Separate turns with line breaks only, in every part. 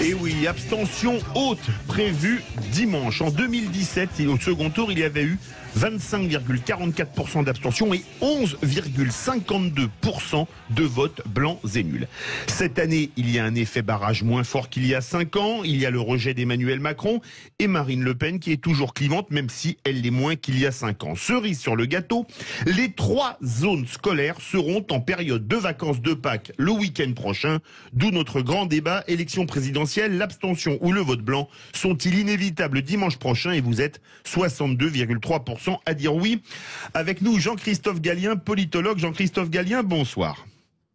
Et oui, abstention haute prévue dimanche. En 2017, au second tour, il y avait eu 25,44% d'abstention et 11,52% de votes blancs et nuls. Cette année, il y a un effet barrage moins fort qu'il y a 5 ans. Il y a le rejet d'Emmanuel Macron et Marine Le Pen qui est toujours clivante, même si elle l'est moins qu'il y a 5 ans. Cerise sur le gâteau, les 3 zones scolaires seront en période de vacances de Pâques le week-end prochain. D'où notre grand débat, élection présidentielle, l'abstention ou le vote blanc sont-ils inévitables dimanche prochain? Et vous êtes 62,3% à dire oui. Avec nous, Jean-Christophe Gallien, politologue. Jean-Christophe Gallien, bonsoir.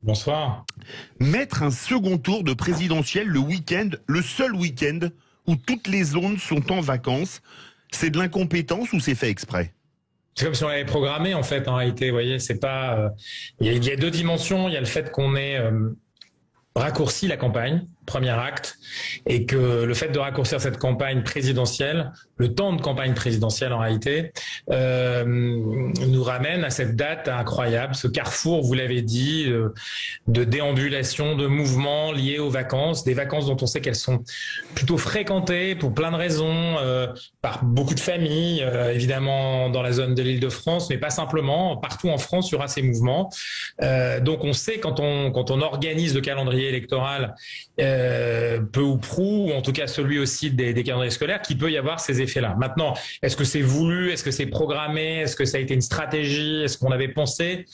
Bonsoir.
Mettre un second tour de présidentielle le week-end, le seul week-end où toutes les zones sont en vacances, c'est de l'incompétence ou c'est fait exprès?
C'est comme si on l'avait programmé en fait, en réalité. Vous voyez, c'est pas. Il y a 2 dimensions. Il y a le fait qu'on ait raccourci la campagne, premier acte, et que le fait de raccourcir cette campagne présidentielle, le temps de campagne présidentielle en réalité, nous ramène à cette date incroyable, ce carrefour, vous l'avez dit, de déambulation, de mouvements liés aux vacances, des vacances dont on sait qu'elles sont plutôt fréquentées pour plein de raisons, par beaucoup de familles, évidemment dans la zone de l'Île-de-France, mais pas simplement, partout en France il y aura ces mouvements. Donc on sait quand on organise le calendrier électoral, peu ou prou, ou en tout cas celui aussi des calendriers scolaires, qu'il peut y avoir ces effets-là. Maintenant, est-ce que c'est voulu? Est-ce que c'est programmé? Est-ce que ça a été une stratégie? Est-ce qu'on avait pensé?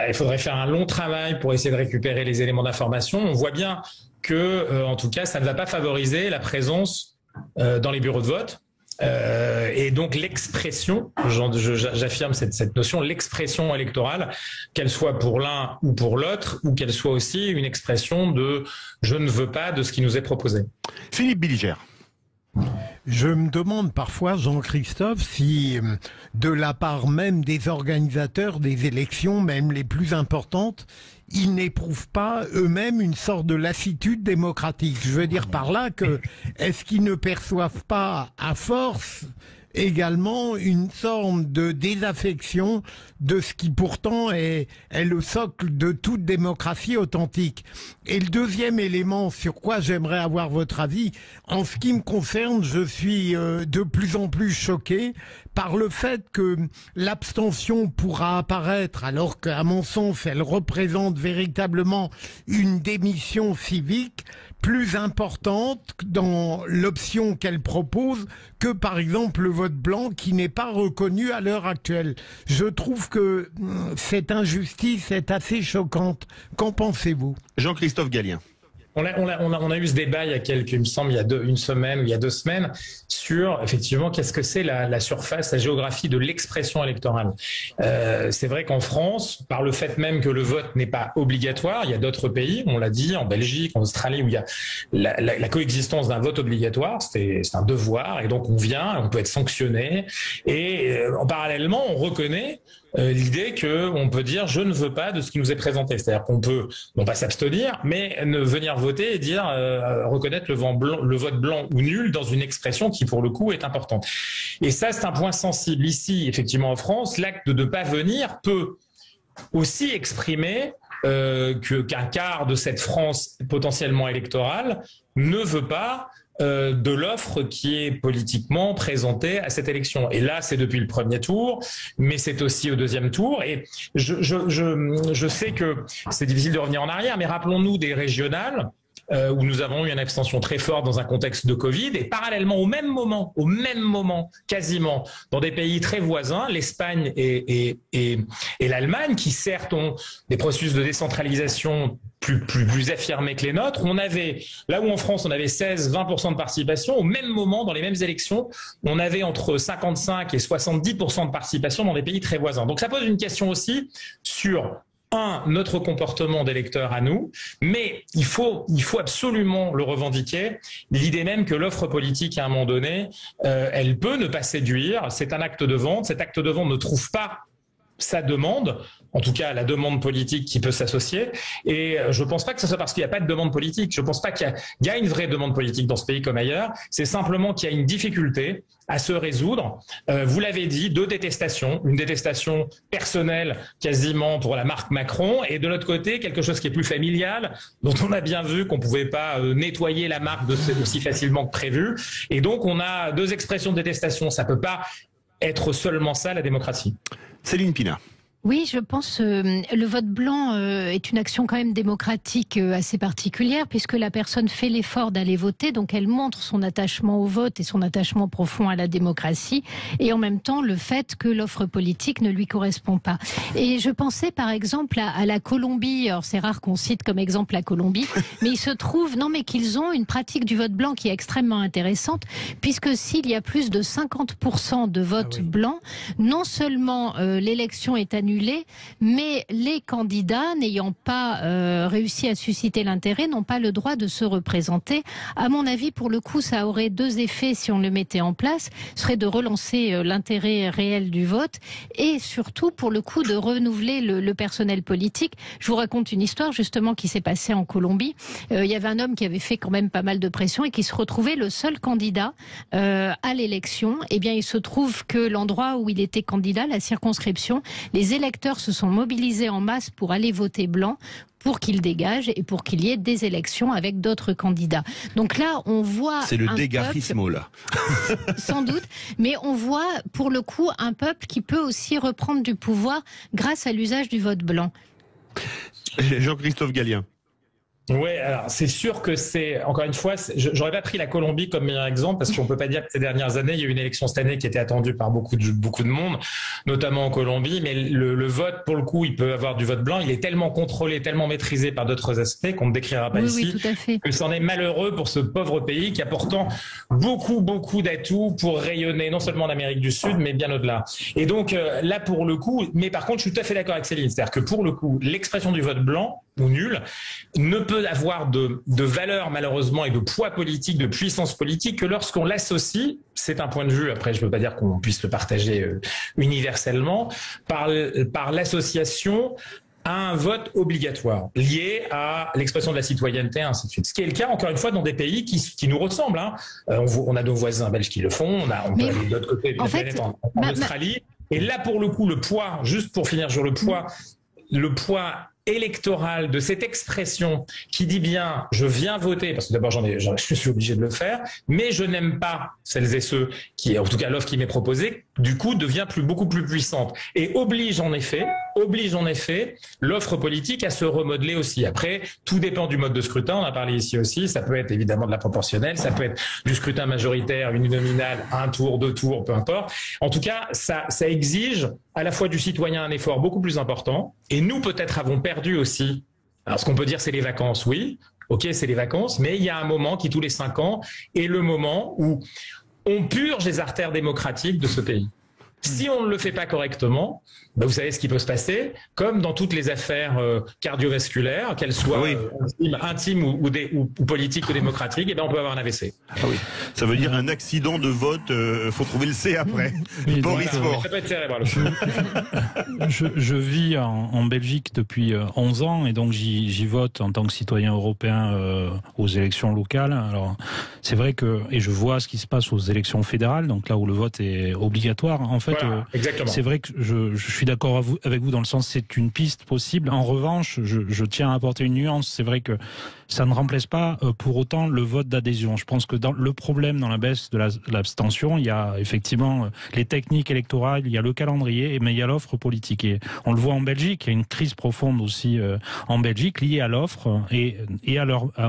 Il faudrait faire un long travail pour essayer de récupérer les éléments d'information. On voit bien que, en tout cas, ça ne va pas favoriser la présence dans les bureaux de vote. Et donc l'expression, j'affirme cette notion, l'expression électorale, qu'elle soit pour l'un ou pour l'autre, ou qu'elle soit aussi une expression de « je ne veux pas » de ce qui nous est proposé.
Philippe Bilger.
Je me demande parfois, Jean-Christophe, si de la part même des organisateurs des élections, même les plus importantes, ils n'éprouvent pas eux-mêmes une sorte de lassitude démocratique. Je veux dire par là que, est-ce qu'ils ne perçoivent pas, à force, également une sorte de désaffection de ce qui pourtant est le socle de toute démocratie authentique. Et le deuxième élément sur quoi j'aimerais avoir votre avis, en ce qui me concerne, je suis de plus en plus choqué par le fait que l'abstention pourra apparaître, alors qu'à mon sens, elle représente véritablement une démission civique plus importante dans l'option qu'elle propose que par exemple le vote blanc qui n'est pas reconnu à l'heure actuelle. Je trouve que cette injustice est assez choquante. Qu'en pensez-vous?
Jean-Christophe Gallien.
On a eu ce débat il me semble, il y a une semaine ou il y a 2 semaines sur effectivement qu'est-ce que c'est la surface, la géographie de l'expression électorale. C'est vrai qu'en France, par le fait même que le vote n'est pas obligatoire, il y a d'autres pays, on l'a dit, en Belgique, en Australie, où il y a la coexistence d'un vote obligatoire, c'est un devoir, et donc on peut être sanctionné, et parallèlement, on reconnaît l'idée qu'on peut dire je ne veux pas de ce qui nous est présenté. C'est-à-dire qu'on peut non pas s'abstenir, mais ne venir voter et dire reconnaître le vote blanc ou nul dans une expression qui pour le coup est importante. Et ça c'est un point sensible. Ici, effectivement en France, l'acte de ne pas venir peut aussi exprimer qu'un quart de cette France potentiellement électorale ne veut pas de l'offre qui est politiquement présentée à cette élection. Et là, c'est depuis le premier tour, mais c'est aussi au deuxième tour. Et je sais que c'est difficile de revenir en arrière, mais rappelons-nous des régionales où nous avons eu une abstention très forte dans un contexte de Covid, et parallèlement au même moment, quasiment, dans des pays très voisins, l'Espagne et l'Allemagne, qui certes ont des processus de décentralisation plus affirmés que les nôtres, on avait, là où en France on avait 16-20% de participation, au même moment, dans les mêmes élections, on avait entre 55 et 70% de participation dans des pays très voisins. Donc ça pose une question aussi sur notre comportement d'électeur à nous, mais il faut absolument le revendiquer, l'idée même que l'offre politique à un moment donné, elle peut ne pas séduire, c'est un acte de vente, cet acte de vente ne trouve pas sa demande, en tout cas la demande politique qui peut s'associer. Et je ne pense pas que ce soit parce qu'il n'y a pas de demande politique. Je ne pense pas qu'il y a une vraie demande politique dans ce pays comme ailleurs. C'est simplement qu'il y a une difficulté à se résoudre. Vous l'avez dit, deux détestations. Une détestation personnelle quasiment pour la marque Macron et de l'autre côté, quelque chose qui est plus familial, dont on a bien vu qu'on ne pouvait pas nettoyer la marque aussi facilement que prévu. Et donc on a deux expressions de détestation. Ça ne peut pas être seulement ça, la démocratie.
Céline Pina.
Oui, je pense le vote blanc est une action quand même démocratique assez particulière puisque la personne fait l'effort d'aller voter, donc elle montre son attachement au vote et son attachement profond à la démocratie et en même temps le fait que l'offre politique ne lui correspond pas. Et je pensais par exemple à la Colombie, alors c'est rare qu'on cite comme exemple la Colombie, mais il se trouve qu'ils ont une pratique du vote blanc qui est extrêmement intéressante puisque s'il y a plus de 50% de vote blanc, non seulement l'élection est annulée, mais les candidats n'ayant pas réussi à susciter l'intérêt n'ont pas le droit de se représenter. À mon avis, pour le coup, ça aurait deux effets si on le mettait en place. Ce serait de relancer l'intérêt réel du vote et surtout, pour le coup, de renouveler le personnel politique. Je vous raconte une histoire justement qui s'est passée en Colombie. Il y avait un homme qui avait fait quand même pas mal de pression et qui se retrouvait le seul candidat à l'élection. Eh bien, il se trouve que l'endroit où il était candidat, la circonscription, les électeurs se sont mobilisés en masse pour aller voter blanc pour qu'il dégage et pour qu'il y ait des élections avec d'autres candidats. Donc là, on voit...
C'est le dégarismo, là.
Sans doute, mais on voit pour le coup un peuple qui peut aussi reprendre du pouvoir grâce à l'usage du vote blanc.
Jean-Christophe Gallien.
Oui, alors c'est sûr que c'est, encore une fois, j'aurais pas pris la Colombie comme meilleur exemple parce qu'on peut pas dire que ces dernières années, il y a eu une élection cette année qui était attendue par beaucoup de monde, notamment en Colombie, mais le vote, pour le coup, il peut avoir du vote blanc, il est tellement contrôlé, tellement maîtrisé par d'autres aspects qu'on ne décrira pas ici,
oui, tout à fait.
Que c'en est malheureux pour ce pauvre pays qui a pourtant beaucoup d'atouts pour rayonner non seulement en Amérique du Sud, mais bien au-delà. Et donc là, pour le coup, mais par contre, je suis tout à fait d'accord avec Céline, c'est-à-dire que pour le coup, l'expression du vote blanc ou nul ne peut avoir de valeur malheureusement et de poids politique, de puissance politique que lorsqu'on l'associe, c'est un point de vue, après je ne veux pas dire qu'on puisse le partager universellement, par l'association à un vote obligatoire lié à l'expression de la citoyenneté, ainsi de suite. Ce qui est le cas, encore une fois, dans des pays qui nous ressemblent. Hein. On a nos voisins belges qui le font, on peut aller de l'autre côté de la planète en Australie. Et là, pour le coup, le poids, juste pour finir sur le poids électorale de cette expression qui dit bien je viens voter parce que d'abord je suis obligé de le faire, mais je n'aime pas celles et ceux qui, en tout cas l'offre qui m'est proposée, du coup devient beaucoup plus puissante et oblige en effet l'offre politique à se remodeler aussi. Après, tout dépend du mode de scrutin, on a parlé ici aussi, ça peut être évidemment de la proportionnelle, ça peut être du scrutin majoritaire, uninominal, un tour, deux tours, peu importe. En tout cas, ça exige à la fois du citoyen un effort beaucoup plus important et nous peut-être avons perdu aussi. Alors ce qu'on peut dire c'est les vacances, oui, ok c'est les vacances, mais il y a un moment qui tous les 5 ans est le moment où on purge les artères démocratiques de ce pays. Si on ne le fait pas correctement, vous savez ce qui peut se passer, comme dans toutes les affaires cardiovasculaires, qu'elles soient intimes ou politiques ou démocratiques, on peut avoir un AVC.
Ah oui. Ça veut dire un accident de vote, faut trouver le C après. Boris Faure.
Ça peut être cérébral.
Je vis en Belgique depuis 11 ans et donc j'y vote en tant que citoyen européen aux élections locales. Alors c'est vrai que, et je vois ce qui se passe aux élections fédérales, donc là où le vote est obligatoire. En fait, voilà, c'est vrai que je suis d'accord avec vous dans le sens c'est une piste possible. En revanche, je tiens à apporter une nuance. C'est vrai que ça ne remplace pas pour autant le vote d'adhésion. Je pense que dans le problème dans la baisse de l'abstention, il y a effectivement les techniques électorales, il y a le calendrier, mais il y a l'offre politique. Et on le voit en Belgique, il y a une crise profonde aussi en Belgique liée à l'offre et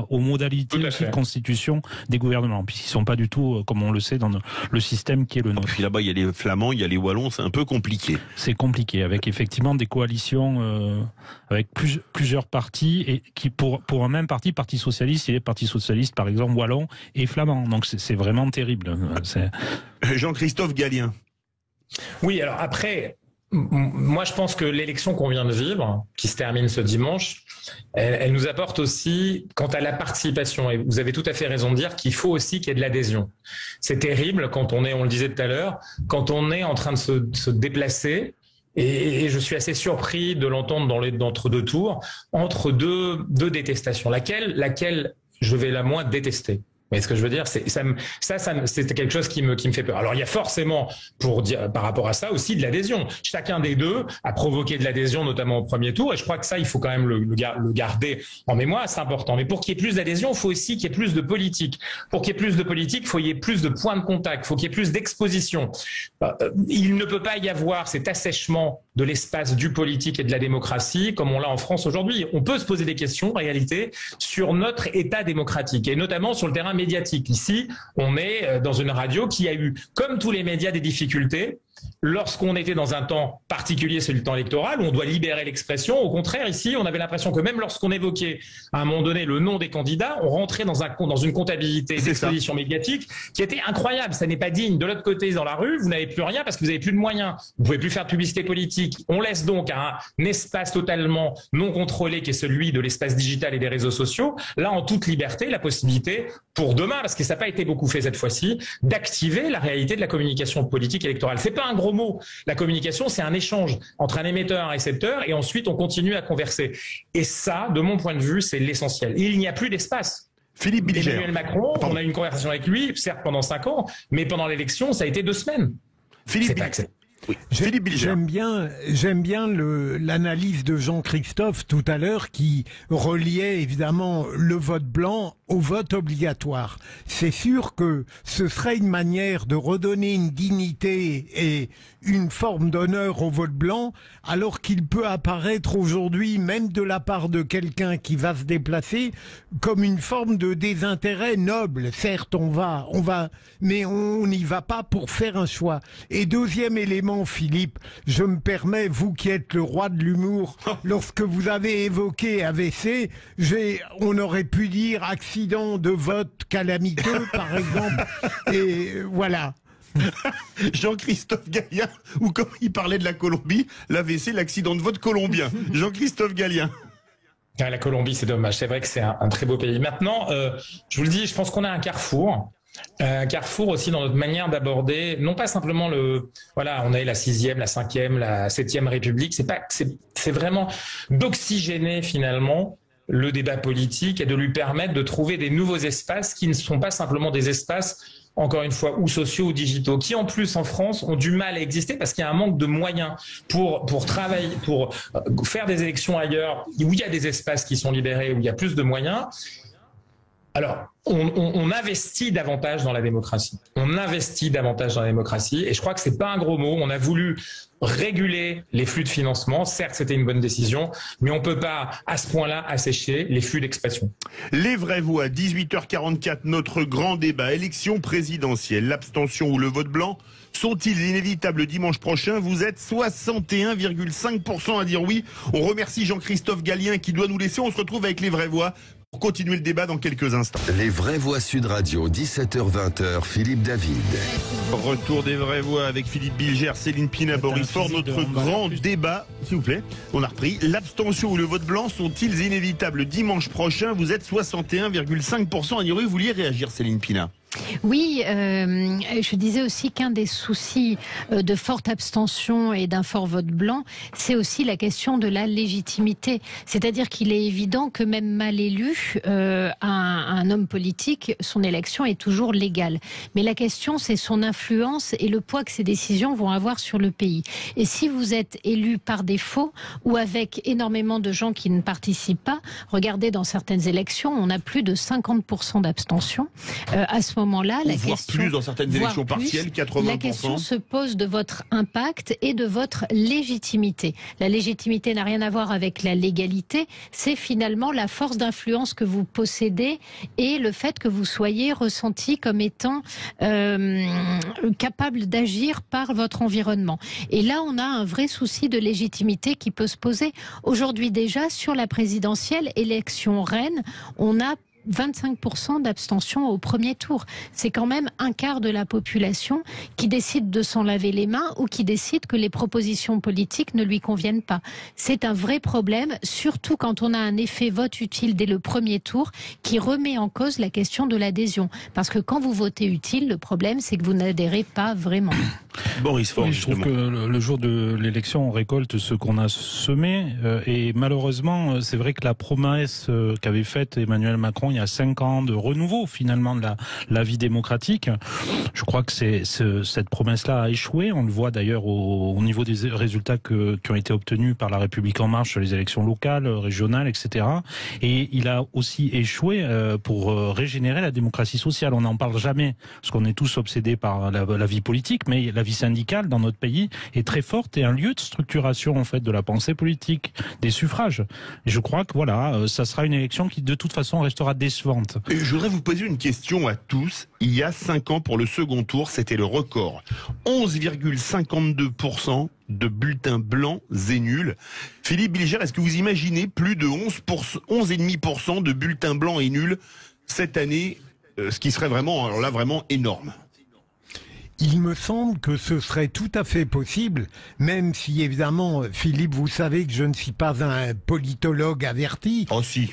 aux modalités aussi de constitution des gouvernements, puisqu'ils sont pas du tout, comme on le sait, dans le système qui est le nôtre.
Et puis là-bas, il y a les Flamands, il y a les Wallons, c'est un peu compliqué.
C'est compliqué, avec effectivement des coalitions avec plusieurs partis et qui pour un même parti socialiste, il y a les partis socialistes par exemple wallons et flamands, donc c'est vraiment terrible.
Jean-Christophe Gallien.
Oui, alors après, moi je pense que l'élection qu'on vient de vivre, qui se termine ce dimanche, elle nous apporte aussi, quant à la participation, et vous avez tout à fait raison de dire qu'il faut aussi qu'il y ait de l'adhésion. C'est terrible quand on le disait tout à l'heure, quand on est en train de se déplacer Et je suis assez surpris de l'entendre entre deux tours, entre deux détestations. Laquelle je vais la moins détester. Vous voyez ce que je veux dire? C'est quelque chose qui me fait peur. Alors, il y a forcément, pour dire, par rapport à ça aussi, de l'adhésion. Chacun des deux a provoqué de l'adhésion, notamment au premier tour. Et je crois que ça, il faut quand même le garder en mémoire. C'est important. Mais pour qu'il y ait plus d'adhésion, il faut aussi qu'il y ait plus de politique. Pour qu'il y ait plus de politique, il faut qu'il y ait plus de points de contact. Il faut qu'il y ait plus d'exposition. Il ne peut pas y avoir cet assèchement de l'espace du politique et de la démocratie comme on l'a en France aujourd'hui. On peut se poser des questions, en réalité, sur notre état démocratique et notamment sur le terrain médiatique. Ici, on est dans une radio qui a eu, comme tous les médias, des difficultés. Lorsqu'on était dans un temps particulier, c'est le temps électoral, où on doit libérer l'expression. Au contraire, ici, on avait l'impression que même lorsqu'on évoquait à un moment donné le nom des candidats, on rentrait dans une comptabilité d'exposition médiatique qui était incroyable. Ça n'est pas digne. De l'autre côté, dans la rue, vous n'avez plus rien parce que vous n'avez plus de moyens. Vous pouvez plus faire de publicité politique. On laisse donc un espace totalement non contrôlé qui est celui de l'espace digital et des réseaux sociaux. Là, en toute liberté, la possibilité pour demain, parce que ça n'a pas été beaucoup fait cette fois-ci, d'activer la réalité de la communication politique électorale. C'est pas un gros mot. La communication, c'est un échange entre un émetteur et un récepteur et ensuite on continue à converser. Et ça, de mon point de vue, c'est l'essentiel. Il n'y a plus d'espace.
Philippe Bilger.
Emmanuel Macron, on a eu une conversation avec lui, certes pendant 5 ans, mais pendant l'élection, ça a été 2 semaines.
Philippe Bilger. Oui.
J'aime bien l'analyse de Jean-Christophe tout à l'heure qui reliait évidemment le vote blanc au vote obligatoire. C'est sûr que ce serait une manière de redonner une dignité et une forme d'honneur au vote blanc, alors qu'il peut apparaître aujourd'hui, même de la part de quelqu'un qui va se déplacer, comme une forme de désintérêt noble. Certes, on va, mais on n'y va pas pour faire un choix. Et deuxième élément, Philippe, je me permets, vous qui êtes le roi de l'humour, lorsque vous avez évoqué AVC, on aurait pu dire accident de vote calamiteux, par exemple, et voilà.
Jean-Christophe Gallien, ou comme il parlait de la Colombie, l'AVC, l'accident de vote colombien. Jean-Christophe Gallien.
La Colombie, c'est dommage. C'est vrai que c'est un très beau pays. Maintenant, je vous le dis, je pense qu'on a un carrefour. Un carrefour aussi dans notre manière d'aborder, non pas simplement on a la 6e, la 5e, la 7e République. C'est vraiment d'oxygéner finalement le débat politique et de lui permettre de trouver des nouveaux espaces qui ne sont pas simplement des espaces, encore une fois, ou sociaux ou digitaux, qui en plus en France ont du mal à exister parce qu'il y a un manque de moyens pour travailler, pour faire des élections ailleurs où il y a des espaces qui sont libérés, où il y a plus de moyens. Alors, on investit davantage dans la démocratie. On investit davantage dans la démocratie et je crois que c'est pas un gros mot. On a voulu réguler les flux de financement. Certes, c'était une bonne décision, mais on peut pas à ce point-là assécher les flux d'expression.
Les vraies voix, 18h44, notre grand débat, élection présidentielle, l'abstention ou le vote blanc sont-ils inévitables dimanche prochain? Vous êtes 61,5% à dire oui. On remercie Jean-Christophe Gallien qui doit nous laisser. On se retrouve avec les vraies voix pour continuer le débat dans quelques instants.
Les vraies voix Sud Radio, 17h-20h, Philippe David.
Retour des vraies voix avec Philippe Bilger, Céline Pina, Boris Faure. Notre grand débat, s'il vous plaît, on a repris. L'abstention ou le vote blanc sont-ils inévitables dimanche prochain? Vous êtes 61,5% à dire oui. Vous vouliez réagir, Céline Pina?
Oui, je disais aussi qu'un des soucis de forte abstention et d'un fort vote blanc, c'est aussi la question de la légitimité. C'est-à-dire qu'il est évident que même mal élu, un homme politique, son élection est toujours légale. Mais la question, c'est son influence et le poids que ces décisions vont avoir sur le pays. Et si vous êtes élu par défaut ou avec énormément de gens qui ne participent pas, regardez dans certaines élections, on a plus de 50% d'abstention. À ce moment-là, la
voire
question,
plus dans certaines élections partielles, 80%.
La question se pose de votre impact et de votre légitimité. La légitimité n'a rien à voir avec la légalité, c'est finalement la force d'influence que vous possédez et le fait que vous soyez ressenti comme étant capable d'agir par votre environnement. Et là, on a un vrai souci de légitimité qui peut se poser. Aujourd'hui déjà, sur la présidentielle, élection reine, on a 25% d'abstention au premier tour. C'est quand même un quart de la population qui décide de s'en laver les mains ou qui décide que les propositions politiques ne lui conviennent pas. C'est un vrai problème, surtout quand on a un effet vote utile dès le premier tour qui remet en cause la question de l'adhésion. Parce que quand vous votez utile, le problème c'est que vous n'adhérez pas vraiment.
Boris Faure,
Oui, je trouve que le jour de l'élection, on récolte ce qu'on a semé. Et malheureusement, c'est vrai que la promesse qu'avait faite Emmanuel Macron il y a 5 ans de renouveau finalement de la vie démocratique, je crois que cette promesse-là a échoué. On le voit d'ailleurs au niveau des résultats qui ont été obtenus par La République En Marche sur les élections locales, régionales, etc. Et il a aussi échoué pour régénérer la démocratie sociale. On n'en parle jamais parce qu'on est tous obsédés par la vie politique, mais la vie syndicale dans notre pays est très forte et un lieu de structuration en fait de la pensée politique, des suffrages. Et je crois que voilà, ça sera une élection qui de toute façon restera décevante.
Et je voudrais vous poser une question à tous. Il y a 5 ans pour le second tour, c'était le record. 11,52% de bulletins blancs et nuls. Philippe Bilger, est-ce que vous imaginez plus de 11,5% de bulletins blancs et nuls cette année, ce qui serait vraiment, alors là, vraiment énorme?
Il me semble que ce serait tout à fait possible, même si évidemment, Philippe, vous savez que je ne suis pas un politologue averti.
Oh si.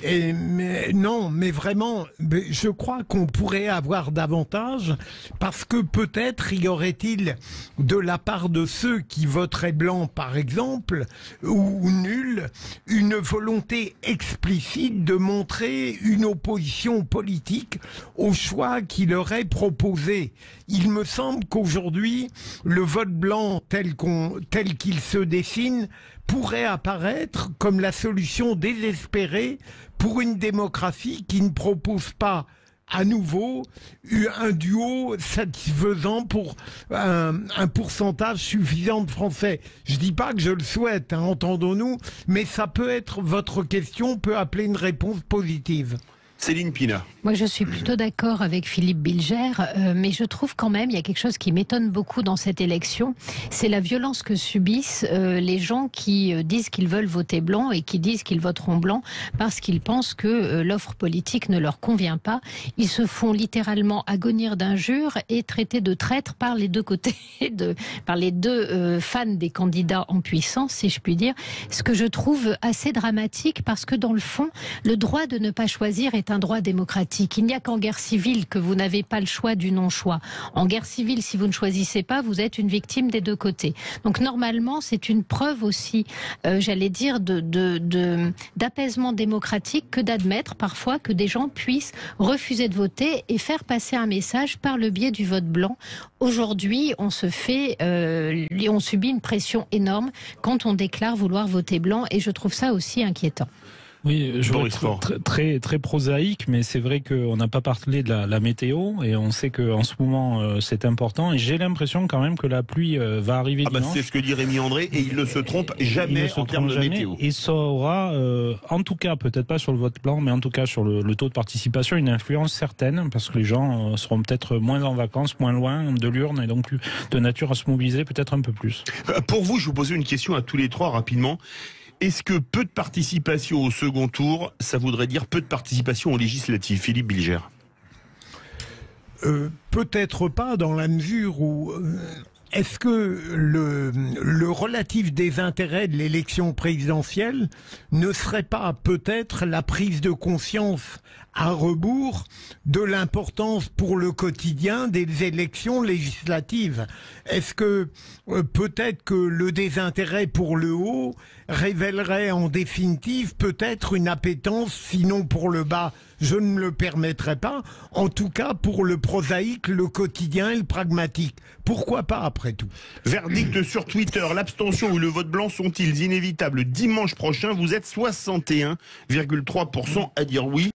Non, mais vraiment, je crois qu'on pourrait avoir davantage, parce que peut-être y aurait-il de la part de ceux qui voteraient blanc, par exemple, ou nul, une volonté explicite de montrer une opposition politique au choix qui leur est proposé. Il me semble qu'aujourd'hui, le vote blanc tel qu'il se dessine pourrait apparaître comme la solution désespérée pour une démocratie qui ne propose pas à nouveau un duo satisfaisant pour un pourcentage suffisant de Français. Je dis pas que je le souhaite, hein, entendons-nous, mais ça peut être, votre question peut appeler une réponse positive.
Céline Pina.
Moi, je suis plutôt d'accord avec Philippe Bilger, mais je trouve quand même il y a quelque chose qui m'étonne beaucoup dans cette élection, c'est la violence que subissent les gens qui disent qu'ils veulent voter blanc et qui disent qu'ils voteront blanc parce qu'ils pensent que l'offre politique ne leur convient pas. Ils se font littéralement agonir d'injures et traiter de traîtres par les deux côtés, par les deux fans des candidats en puissance, si je puis dire. Ce que je trouve assez dramatique parce que dans le fond, le droit de ne pas choisir est un droit démocratique. Il n'y a qu'en guerre civile que vous n'avez pas le choix du non-choix. En guerre civile, si vous ne choisissez pas, vous êtes une victime des deux côtés. Donc normalement, c'est une preuve aussi, j'allais dire, d'apaisement démocratique que d'admettre parfois que des gens puissent refuser de voter et faire passer un message par le biais du vote blanc. Aujourd'hui, on subit une pression énorme quand on déclare vouloir voter blanc et je trouve ça aussi inquiétant.
Oui, je veux être très prosaïque, mais c'est vrai qu'on n'a pas parlé de la météo et on sait qu'en ce moment c'est important et j'ai l'impression quand même que la pluie va arriver dimanche.
C'est ce que dit Rémi André et il ne se trompe jamais en termes de météo.
Et ça aura, en tout cas, peut-être pas sur le vote blanc, mais en tout cas sur le taux de participation, une influence certaine parce que les gens seront peut-être moins en vacances, moins loin de l'urne et donc plus de nature à se mobiliser peut-être un peu plus.
Pour vous, je vous posais une question à tous les trois rapidement. Est-ce que peu de participation au second tour, ça voudrait dire peu de participation aux législatives? Philippe Bilger.
Peut-être pas dans la mesure où... Est-ce que le relatif désintérêt de l'élection présidentielle ne serait pas peut-être la prise de conscience à rebours de l'importance pour le quotidien des élections législatives? Est-ce que peut-être que le désintérêt pour le haut révélerait en définitive peut-être une appétence, sinon pour le bas, je ne me le permettrai pas, en tout cas pour le prosaïque, le quotidien et le pragmatique. Pourquoi pas après tout?
Verdict sur Twitter, l'abstention ou le vote blanc sont-ils inévitables dimanche prochain? Vous êtes 61,3% à dire oui.